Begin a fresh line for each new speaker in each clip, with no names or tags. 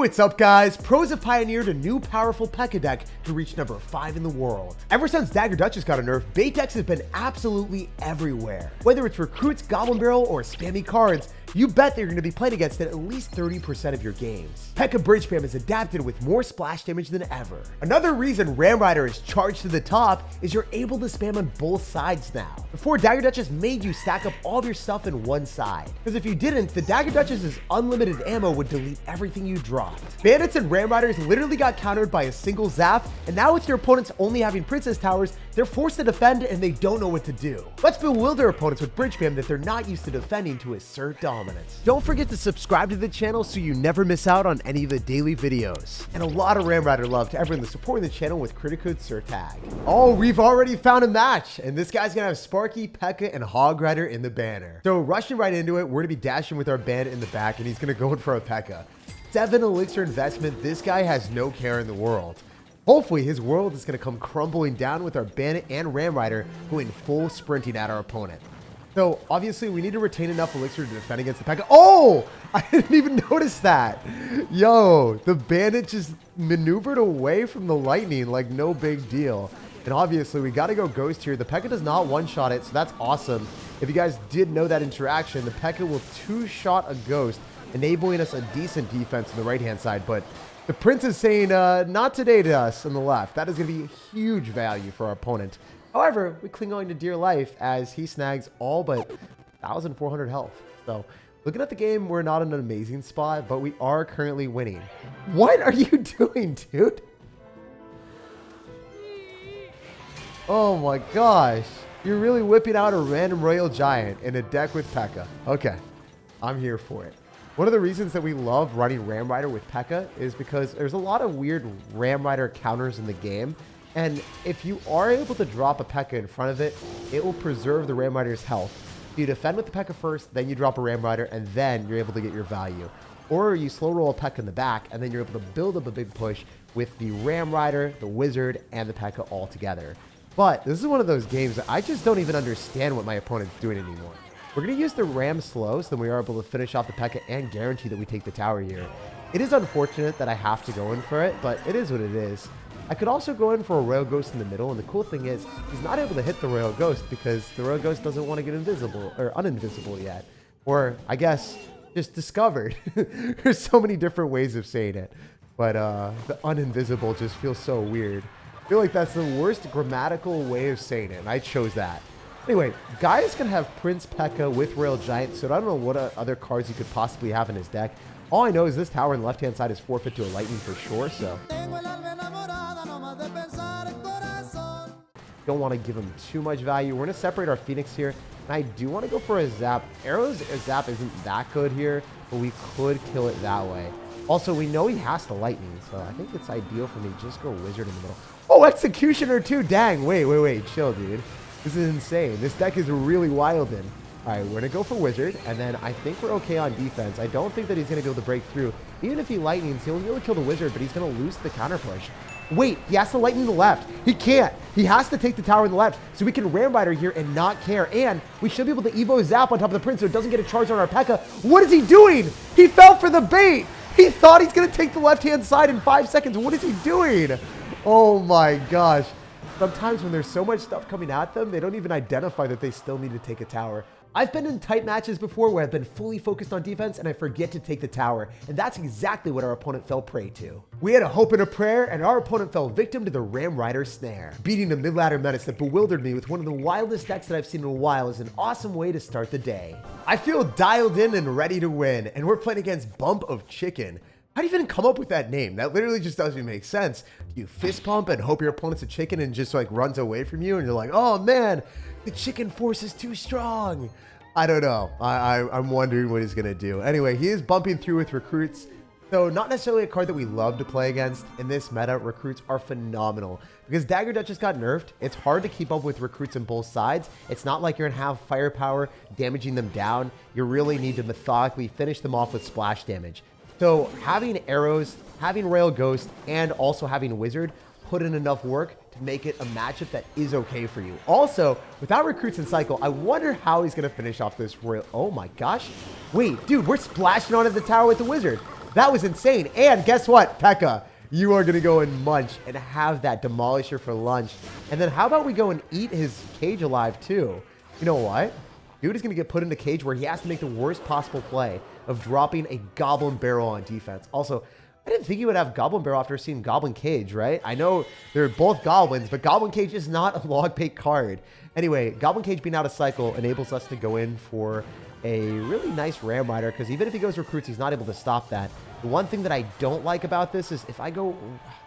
what's up guys? Pros have pioneered a new powerful PEKKA deck to reach number 5 in the world. Ever since Dagger Duchess got a nerf, bait decks have been absolutely everywhere. Whether it's recruits, goblin barrel, or spammy cards, you bet they're going to be played against it at least 30% of your games. PEKKA Bridge Spam is adapted with more splash damage than ever. Another reason Ram Rider is charged to the top is you're able to spam on both sides now. Before, Dagger Duchess made you stack up all of your stuff in one side, because if you didn't, the Dagger Duchess's unlimited ammo would delete everything you dropped. Bandits and Ram Riders literally got countered by a single zap, and now with your opponents only having Princess Towers, they're forced to defend and they don't know what to do. Let's bewilder opponents with Bridge Spam that they're not used to defending to assert dominance. Don't forget to subscribe to the channel so you never miss out on any of the daily videos. And a lot of Ram Rider love to everyone that's supporting the channel with credit code SirTag. Oh, we've already found a match, and this guy's gonna have Sparky, PEKKA, and Hog Rider in the banner. So rushing right into it, we're gonna be dashing with our bandit in the back, and he's gonna go in for a PEKKA. 7 elixir investment, this guy has no care in the world. Hopefully his world is going to come crumbling down with our bandit and Ram Rider going full sprinting at our opponent. So obviously we need to retain enough elixir to defend against the PEKKA. Oh, I didn't even notice that. Yo, the bandit just maneuvered away from the lightning like no big deal. And obviously we got to go ghost here. The PEKKA does not one-shot it, so that's awesome. If you guys did know that interaction, the PEKKA will 2-shot a ghost, enabling us a decent defense on the right-hand side, but the Prince is saying, not today to us on the left. That is going to be huge value for our opponent. However, we cling on to dear life as he snags all but 1,400 health. So, looking at the game, we're not in an amazing spot, but we are currently winning. What are you doing, dude? Oh my gosh. You're really whipping out a random Royal Giant in a deck with PEKKA. Okay, I'm here for it. One of the reasons that we love running Ram Rider with PEKKA is because there's a lot of weird Ram Rider counters in the game. And if you are able to drop a PEKKA in front of it, it will preserve the Ram Rider's health. You defend with the PEKKA first, then you drop a Ram Rider, and then you're able to get your value. Or you slow roll a PEKKA in the back, and then you're able to build up a big push with the Ram Rider, the Wizard, and the PEKKA all together. But this is one of those games that I just don't even understand what my opponent's doing anymore. We're going to use the Ram slow so that we are able to finish off the PEKKA and guarantee that we take the tower here. It is unfortunate that I have to go in for it, but it is what it is. I could also go in for a Royal Ghost in the middle, and the cool thing is he's not able to hit the Royal Ghost because the Royal Ghost doesn't want to get invisible or uninvisible yet. Or, I guess, just discovered. There's so many different ways of saying it, but the uninvisible just feels so weird. I feel like that's the worst grammatical way of saying it, and I chose that. Anyway, Guy is going to have Prince PEKKA with Royal Giant, so I don't know what other cards he could possibly have in his deck. All I know is this tower on the left-hand side is forfeit to a lightning for sure, so don't want to give him too much value. We're going to separate our Phoenix here, and I do want to go for a Zap. Arrow's Zap isn't that good here, but we could kill it that way. Also, we know he has the lightning, so I think it's ideal for me to just go Wizard in the middle. Oh, Executioner too! Dang, wait, chill, dude. This is insane. This deck is really wild in. All right, we're going to go for Wizard, and then I think we're okay on defense. I don't think that he's going to be able to break through. Even if he lightnings, he'll be able to kill the Wizard, but he's going to lose the counter push. Wait, he has to lightning the left. He can't. He has to take the tower in the left, so we can Ram Rider here and not care. And we should be able to Evo Zap on top of the Prince so it doesn't get a charge on our PEKKA. What is he doing? He fell for the bait. He thought he's going to take the left-hand side in 5 seconds. What is he doing? Oh my gosh. Sometimes when there's so much stuff coming at them, they don't even identify that they still need to take a tower. I've been in tight matches before where I've been fully focused on defense and I forget to take the tower, and that's exactly what our opponent fell prey to. We had a hope and a prayer, and our opponent fell victim to the Ram Rider snare. Beating a mid-ladder menace that bewildered me with one of the wildest decks that I've seen in a while is an awesome way to start the day. I feel dialed in and ready to win, and we're playing against Bump of Chicken. How do you even come up with that name? That literally just doesn't make sense. Do you fist pump and hope your opponent's a chicken and just like runs away from you and you're like, oh man, the chicken force is too strong? I don't know. I'm wondering what he's going to do. Anyway, he is bumping through with recruits. So not necessarily a card that we love to play against. In this meta, recruits are phenomenal. Because Dagger Duchess got nerfed, it's hard to keep up with recruits on both sides. It's not like you're going to have firepower damaging them down. You really need to methodically finish them off with splash damage. So having arrows, having Royal Ghost, and also having Wizard put in enough work to make it a matchup that is okay for you. Also, without recruits in cycle, I wonder how he's going to finish off this Royal... Oh my gosh. Wait, dude, we're splashing onto the tower with the Wizard. That was insane. And guess what, Pekka? You are going to go and munch and have that demolisher for lunch. And then how about we go and eat his cage alive too? You know what? Dude is going to get put in a cage where he has to make the worst possible play of dropping a Goblin Barrel on defense. Also, I didn't think he would have Goblin Barrel after seeing Goblin Cage, right? I know they're both Goblins, but Goblin Cage is not a log bait card. Anyway, Goblin Cage being out of cycle enables us to go in for a really nice Ram Rider, because even if he goes recruits, he's not able to stop that. The one thing that I don't like about this is if I go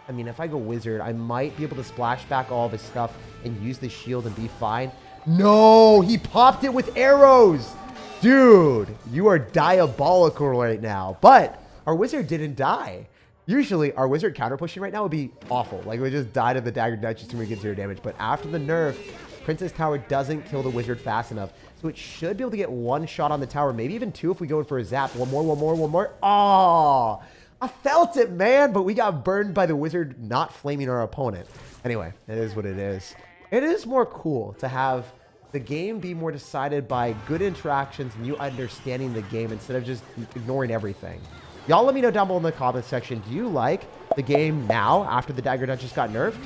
Wizard, I might be able to splash back all of his stuff and use the shield and be fine. No, he popped it with arrows. Dude, you are diabolical right now. But our Wizard didn't die. Usually, our Wizard counter pushing right now would be awful. Like, we just died of the Dagger Duchess and we get 0 damage. But after the nerf, Princess Tower doesn't kill the Wizard fast enough. So it should be able to get 1 shot on the tower. Maybe even 2 if we go in for a zap. One more. Oh, I felt it, man. But we got burned by the Wizard not flaming our opponent. Anyway, it is what it is. It is more cool to have the game be more decided by good interactions and you understanding the game instead of just ignoring everything. Y'all let me know down below in the comment section, do you like the game now after the Dagger Duchess got nerfed?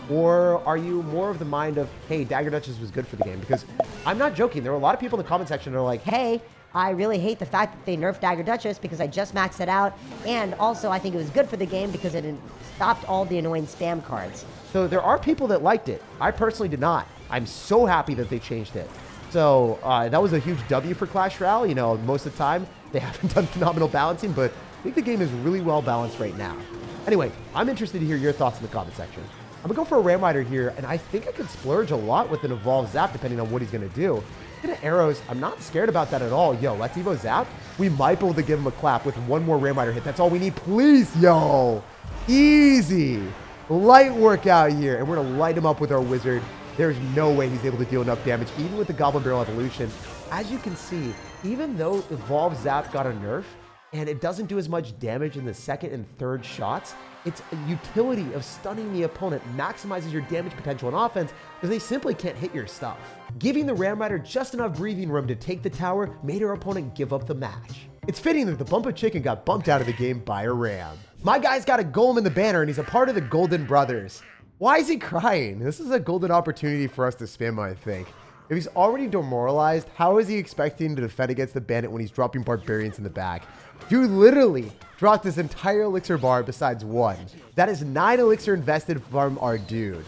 Or are you more of the mind of, hey, Dagger Duchess was good for the game? Because I'm not joking. There were a lot of people in the comment section that are like,
hey, I really hate the fact that they nerfed Dagger Duchess because I just maxed it out. And also, I think it was good for the game because it stopped all the annoying spam cards.
So there are people that liked it. I personally did not. I'm so happy that they changed it. So that was a huge W for Clash Royale. You know, most of the time, they haven't done phenomenal balancing, but I think the game is really well balanced right now. Anyway, I'm interested to hear your thoughts in the comment section. I'm going to go for a Ram Rider here, and I think I could splurge a lot with an Evolved Zap depending on what he's going to do. Looking at arrows, I'm not scared about that at all. Yo, let's Evo Zap. We might be able to give him a clap with 1 more Ram Rider hit. That's all we need. Please, yo. Easy. Light work out here, and we're going to light him up with our Wizard. There's no way he's able to deal enough damage, even with the Goblin Barrel Evolution. As you can see, even though Evolved Zap got a nerf, and it doesn't do as much damage in the 2nd and 3rd shots, its utility of stunning the opponent maximizes your damage potential on offense because they simply can't hit your stuff. Giving the Ram Rider just enough breathing room to take the tower made our opponent give up the match. It's fitting that the Bump of Chicken got bumped out of the game by a Ram. My guy's got a Golem in the banner and he's a part of the Golden Brothers. Why is he crying? This is a golden opportunity for us to spam, I think. If he's already demoralized, how is he expecting to defend against the bandit when he's dropping barbarians in the back? Dude literally dropped this entire elixir bar besides 1. That is 9 elixir invested from our dude.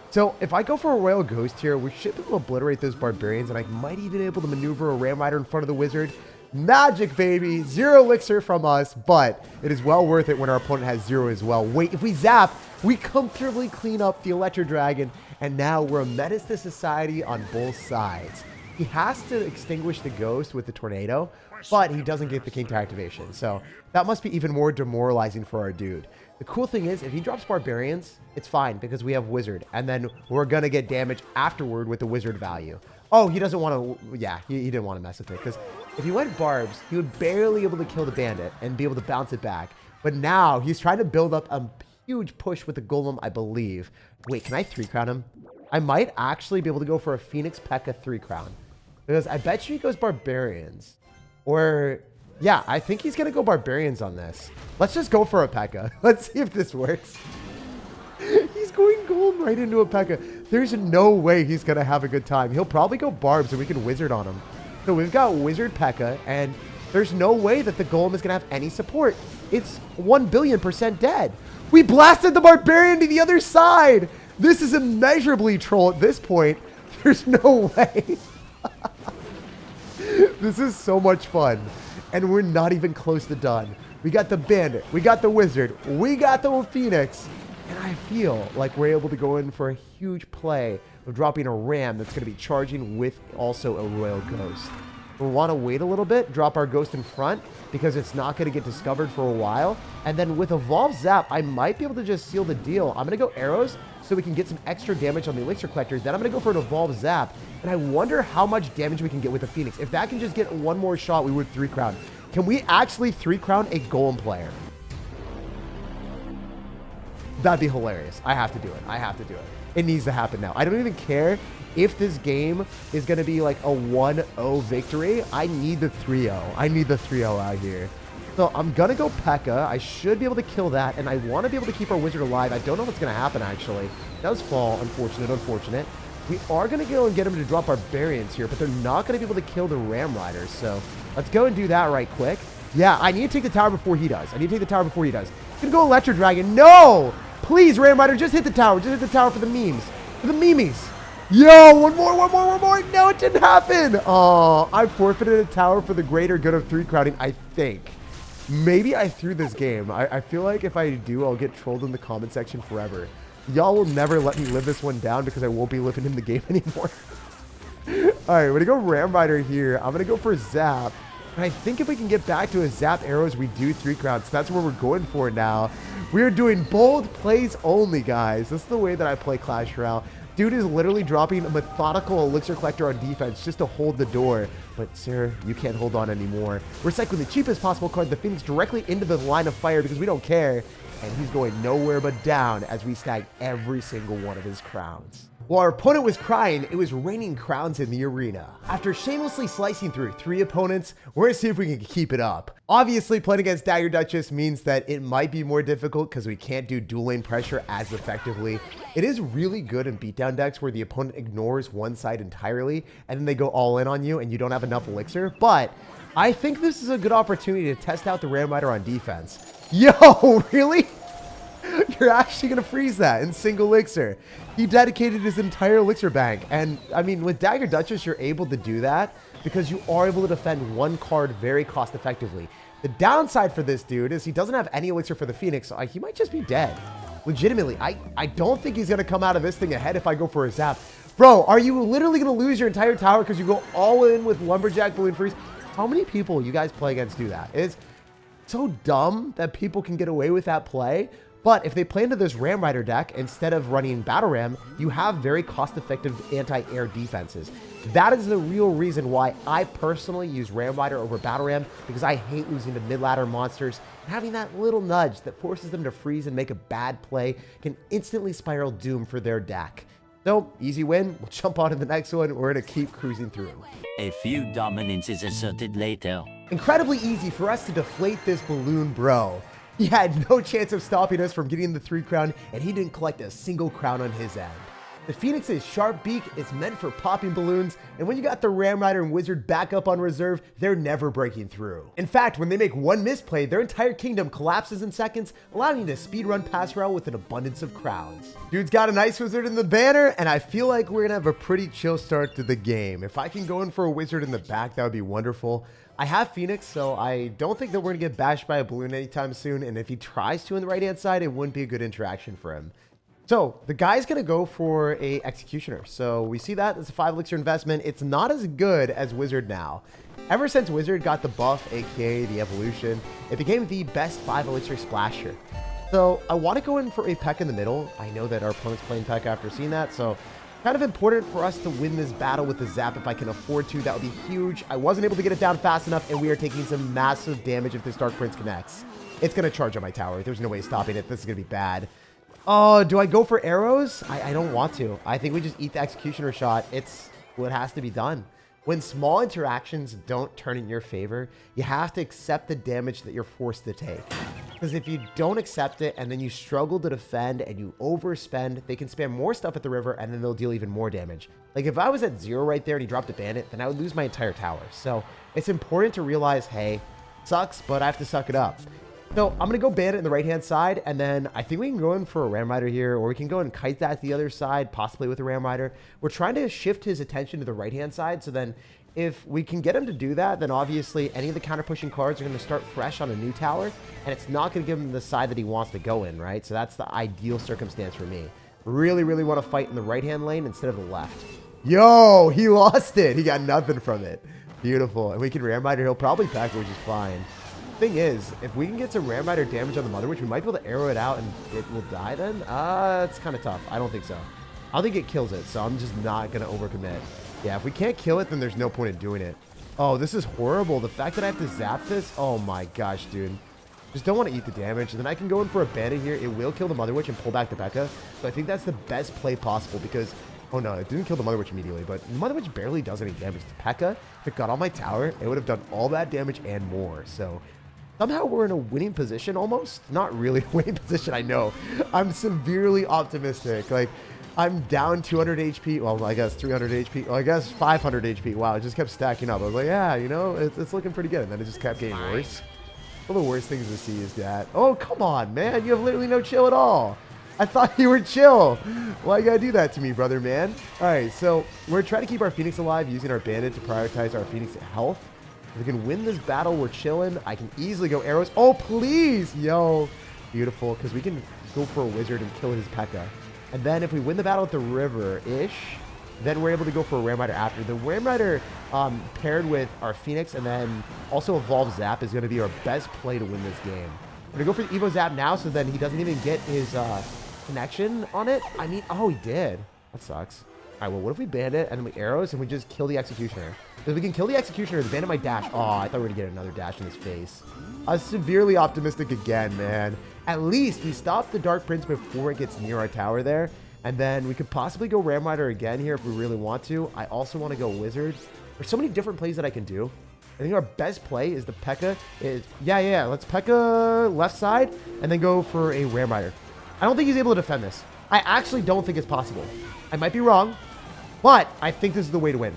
So if I go for a Royal Ghost here, we should be able to obliterate those barbarians, and I might even be able to maneuver a Ram Rider in front of the Wizard. Magic, baby. 0 elixir from us, but it is well worth it when our opponent has 0 as well. Wait, if we zap, we comfortably clean up the Electro Dragon, and now we're a menace to society on both sides. He has to extinguish the ghost with the tornado, but he doesn't get the King to activation. So that must be even more demoralizing for our dude. The cool thing is, if he drops barbarians, it's fine because we have Wizard, and then we're going to get damage afterward with the Wizard value. Oh, he doesn't want to, yeah, he didn't want to mess with it because if he went barbs, he would barely be able to kill the bandit and be able to bounce it back. But now he's trying to build up a huge push with the Golem, I believe. Wait, can I 3-crown him? I might actually be able to go for a Phoenix P.E.K.K.A 3-crown because I bet you he goes barbarians. Or, yeah, I think he's going to go barbarians on this. Let's just go for a P.E.K.K.A. Let's see if this works. He's going Golem right into a P.E.K.K.A. There's no way he's going to have a good time. He'll probably go barbs and we can Wizard on him. So we've got Wizard P.E.K.K.A. and there's no way that the Golem is going to have any support. It's 1,000,000,000% dead. We blasted the barbarian to the other side. This is immeasurably troll at this point. There's no way. This is so much fun. And we're not even close to done. We got the bandit. We got the Wizard. We got the Phoenix. And I feel like we're able to go in for a huge play of dropping a Ram that's going to be charging with also a Royal Ghost. We want to wait a little bit, drop our Ghost in front because it's not going to get discovered for a while. And then with Evolved Zap, I might be able to just seal the deal. I'm going to go arrows so we can get some extra damage on the Elixir Collectors. Then I'm going to go for an Evolved Zap. And I wonder how much damage we can get with the Phoenix. If that can just get 1 more shot, we would 3-crown. Can we actually 3-crown a Golem player? That'd be hilarious. I have to do it. I have to do it. It needs to happen now. I don't even care if this game is going to be like a 1-0 victory. I need the 3-0. I need the 3-0 out here. So I'm going to go P.E.K.K.A. I should be able to kill that, and I want to be able to keep our wizard alive. I don't know what's going to happen, actually. It does fall. Unfortunate. We are going to go and get him to drop barbarians here, but they're not going to be able to kill the Ram Riders. So let's go and do that right quick. Yeah, I need to take the tower before he does. He's going to go Electro Dragon. No! Please, Ram Rider, just hit the tower. Just hit the tower for the memes. For the memes. Yo, one more. No, it didn't happen. Oh, I forfeited a tower for the greater good of 3 crowding, I think. Maybe I threw this game. I feel like if I do, I'll get trolled in the comment section forever. Y'all will never let me live this one down because I won't be living in the game anymore. All right, we're going to go Ram Rider here. I'm going to go for Zap. And I think if we can get back to a Zap Arrows, we do 3 crowns. So that's what we're going for now. We're doing bold plays only, guys. This is the way that I play Clash Royale. Dude is literally dropping a methodical elixir collector on defense just to hold the door. But, sir, you can't hold on anymore. We're cycling the cheapest possible card, the Phoenix, directly into the line of fire because we don't care. And he's going nowhere but down as we snag every single one of his crowns. While our opponent was crying, it was raining crowns in the arena. After shamelessly slicing through 3 opponents, we're gonna see if we can keep it up. Obviously, playing against Dagger Duchess means that it might be more difficult because we can't do dual lane pressure as effectively. It is really good in beatdown decks where the opponent ignores one side entirely and then they go all in on you and you don't have enough elixir, but I think this is a good opportunity to test out the Ram Rider on defense. Yo, really? You're actually going to freeze that in single elixir. He dedicated his entire elixir bank. And, I mean, with Dagger Duchess, you're able to do that because you are able to defend one card very cost effectively. The downside for this dude is he doesn't have any elixir for the Phoenix, so he might just be dead. Legitimately, I don't think he's going to come out of this thing ahead if I go for a Zap. Bro, are you literally going to lose your entire tower because you go all in with Lumberjack, Balloon Freeze? How many people you guys play against do that? It's so dumb that people can get away with that play. But if they play into this Ram Rider deck, instead of running Battle Ram, you have very cost-effective anti-air defenses. That is the real reason why I personally use Ram Rider over Battle Ram, because I hate losing to mid-ladder monsters. And having that little nudge that forces them to freeze and make a bad play can instantly spiral doom for their deck. So, easy win. We'll jump on to the next one. We're going to keep cruising through.
A few dominance is asserted later.
Incredibly easy for us to deflate this balloon, bro. He had no chance of stopping us from getting the 3 crown, and he didn't collect a single crown on his end. The Phoenix's sharp beak is meant for popping balloons, and when you got the Ram Rider and Wizard back up on reserve, they're never breaking through. In fact, when they make one misplay, their entire kingdom collapses in seconds, allowing you to speedrun past Royale with an abundance of crowns. Dude's got an Ice Wizard in the banner, and I feel like we're gonna have a pretty chill start to the game. If I can go in for a Wizard in the back, that would be wonderful. I have Phoenix, so I don't think that we're gonna get bashed by a balloon anytime soon, and if he tries to on the right-hand side, it wouldn't be a good interaction for him. So the guy's going to go for a Executioner. So we see that it's a 5 elixir investment. It's not as good as Wizard now. Ever since Wizard got the buff, aka the evolution, it became the best 5 elixir splasher. So I want to go in for a P.E.K.K.A. in the middle. I know that our opponent's playing P.E.K.K.A. after seeing that, so kind of important for us to win this battle with the Zap if I can afford to. That would be huge. I wasn't able to get it down fast enough, and we are taking some massive damage if this Dark Prince connects. It's going to charge on my tower. There's no way of stopping it. This is going to be bad. Oh, do I go for arrows? I don't want to. I think we just eat the Executioner shot. It's what has to be done. When small interactions don't turn in your favor, you have to accept the damage that you're forced to take. Because if you don't accept it and then you struggle to defend and you overspend, they can spam more stuff at the river and then they'll deal even more damage. Like if I was at 0 right there and he dropped a bandit, then I would lose my entire tower. So it's important to realize, hey, sucks, but I have to suck it up. So I'm going to go bandit in the right-hand side, and then I think we can go in for a Ram Rider here, or we can go and kite that to the other side, possibly with a Ram Rider. We're trying to shift his attention to the right-hand side, so then if we can get him to do that, then obviously any of the counter-pushing cards are going to start fresh on a new tower, and it's not going to give him the side that he wants to go in, right? So that's the ideal circumstance for me. Really, really want to fight in the right-hand lane instead of the left. Yo, he lost it. He got nothing from it. Beautiful. And we can Ram Rider. He'll probably pack, which is fine. Thing is, if we can get some Ram Rider damage on the Mother Witch, we might be able to arrow it out and it will die then. It's kind of tough. I don't think so. I don't think it kills it, so I'm just not going to overcommit. Yeah, if we can't kill it, then there's no point in doing it. Oh, this is horrible. The fact that I have to zap this, oh my gosh, dude. Just don't want to eat the damage. And then I can go in for a bandit here. It will kill the Mother Witch and pull back the P.E.K.K.A. So I think that's the best play possible because, oh no, it didn't kill the Mother Witch immediately, but the Mother Witch barely does any damage to P.E.K.K.A. If it got on my tower, it would have done all that damage and more. So Somehow we're in a winning position almost. Not really a winning position, I know. I'm severely optimistic. Like, I'm down 200 HP. Well, I guess 300 HP. Well, I guess 500 HP. Wow, it just kept stacking up. I was like, yeah, you know, it's looking pretty good. And then it just kept getting worse. One of the worst things to see is that, oh, come on, man. You have literally no chill at all. I thought you were chill. Why you gotta do that to me, brother, man? All right, so we're trying to keep our Phoenix alive using our Bandit to prioritize our Phoenix health. If we can win this battle, we're chilling. I can easily go arrows. Oh, please. Yo, beautiful, because we can go for a wizard and kill his P.E.K.K.A. And then if we win the battle at the river-ish, then we're able to go for a Ram Rider after. The Ram Rider paired with our Phoenix and then also Evolve Zap is going to be our best play to win this game. We're going to go for the Evo Zap now so then he doesn't even get his connection on it. I mean, oh, he did. That sucks. All right, well, what if we Bandit and then we arrows and we just kill the Executioner? If we can kill the Executioner, the Bandit might dash. Oh, I thought we were going to get another dash in his face. I was severely optimistic again, man. At least we stop the Dark Prince before it gets near our tower there. And then we could possibly go Ram Rider again here if we really want to. I also want to go Wizard. There's so many different plays that I can do. I think our best play is the P.E.K.K.A. is... Yeah. Let's P.E.K.K.A. left side and then go for a Ram Rider. I don't think he's able to defend this. I actually don't think it's possible. I might be wrong, but I think this is the way to win.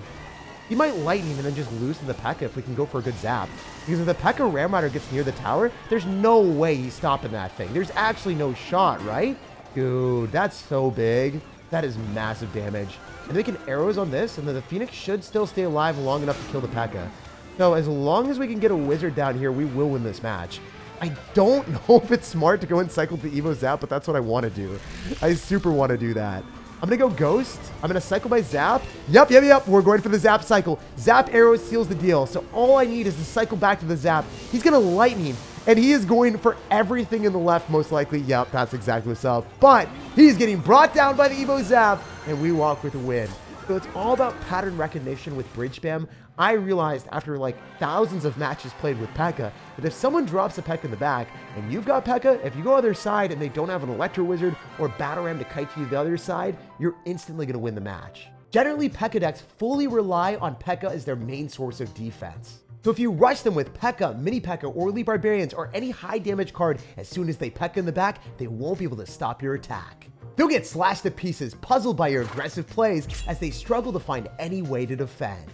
He might Lightning and then just lose to the P.E.K.K.A. if we can go for a good zap. Because if the P.E.K.K.A. Ram Rider gets near the tower, there's no way he's stopping that thing. There's actually no shot, right? Dude, that's so big. That is massive damage. And they can arrows on this, and then the Phoenix should still stay alive long enough to kill the P.E.K.K.A. So as long as we can get a wizard down here, we will win this match. I don't know if it's smart to go and cycle the Evo Zap, but that's what I want to do. I super want to do that. I'm going to go Ghost. I'm going to cycle my Zap. Yep. We're going for the Zap cycle. Zap arrow seals the deal. So all I need is to cycle back to the Zap. He's going to Lightning, and he is going for everything in the left, most likely. Yep, that's exactly what's up. But he's getting brought down by the Evo Zap, and we walk with a win. So it's all about pattern recognition with bridge spam. I realized after like thousands of matches played with P.E.K.K.A. that if someone drops a P.E.K.K.A. in the back and you've got P.E.K.K.A., if you go other side and they don't have an Electro Wizard or Battle Ram to kite you the other side, you're instantly going to win the match. Generally, P.E.K.K.A. decks fully rely on P.E.K.K.A. as their main source of defense. So if you rush them with P.E.K.K.A., Mini P.E.K.K.A., or Elite Barbarians, or any high damage card, as soon as they P.E.K.K.A. in the back, they won't be able to stop your attack. They'll get slashed to pieces, puzzled by your aggressive plays as they struggle to find any way to defend.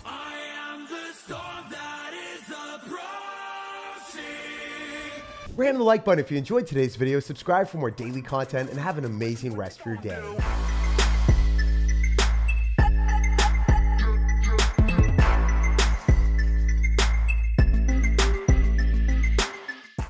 I am the storm that is approaching.
Ram the like button if you enjoyed today's video, subscribe for more daily content, and have an amazing rest of your day.